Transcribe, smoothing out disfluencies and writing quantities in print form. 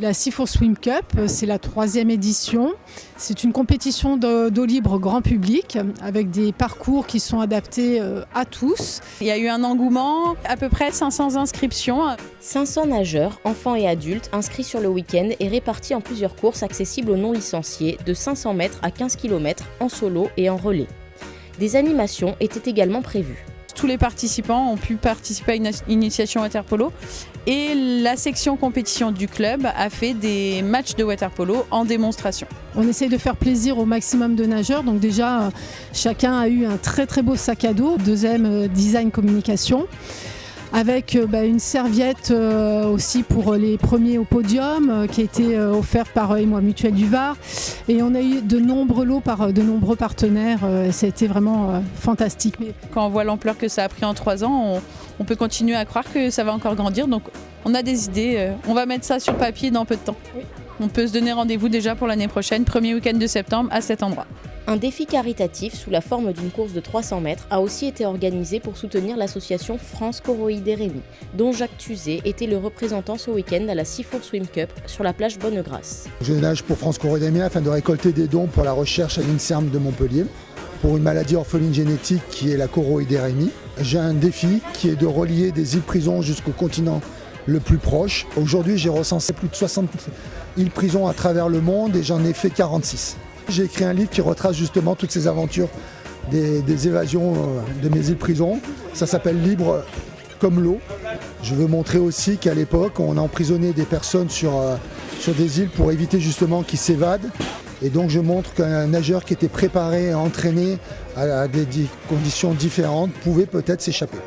La Sea4 Swim Cup, c'est la 3e édition. C'est une compétition d'eau libre grand public avec des parcours qui sont adaptés à tous. Il y a eu un engouement, à peu près 500 inscriptions. 500 nageurs, enfants et adultes, inscrits sur le week-end et répartis en plusieurs courses accessibles aux non-licenciés de 500 mètres à 15 km en solo et en relais. Des animations étaient également prévues. Tous les participants ont pu participer à une initiation waterpolo et la section compétition du club a fait des matchs de waterpolo en démonstration. On essaye de faire plaisir au maximum de nageurs. Donc déjà, chacun a eu un très très beau sac à dos. Deuxième, design communication. Avec une serviette aussi pour les premiers au podium qui a été offerte par Émoi Mutuelle du Var. Et on a eu de nombreux lots par de nombreux partenaires. Ça a été vraiment fantastique. Quand on voit l'ampleur que ça a pris en 3 ans, on peut continuer à croire que ça va encore grandir. Donc on a des idées. On va mettre ça sur papier dans peu de temps. Oui. On peut se donner rendez-vous déjà pour l'année prochaine, premier week-end de septembre à cet endroit. Un défi caritatif sous la forme d'une course de 300 mètres a aussi été organisé pour soutenir l'association France Coroïdérémie, dont Jacques Tuzet était le représentant ce week-end à la Sea4 Swim Cup sur la plage Bonnegrâce. Je nage pour France Coroïdérémie afin de récolter des dons pour la recherche à l'INSERM de Montpellier pour une maladie orpheline génétique qui est la choroïdérémie. J'ai un défi qui est de relier des îles-prisons jusqu'au continent le plus proche. Aujourd'hui, j'ai recensé plus de 60 îles-prisons à travers le monde et j'en ai fait 46. J'ai écrit un livre qui retrace justement toutes ces aventures des évasions de mes îles-prisons. Ça s'appelle Libre comme l'eau. Je veux montrer aussi qu'à l'époque, on a emprisonné des personnes sur des îles pour éviter justement qu'ils s'évadent. Et donc je montre qu'un nageur qui était préparé et entraîné à des conditions différentes pouvait peut-être s'échapper.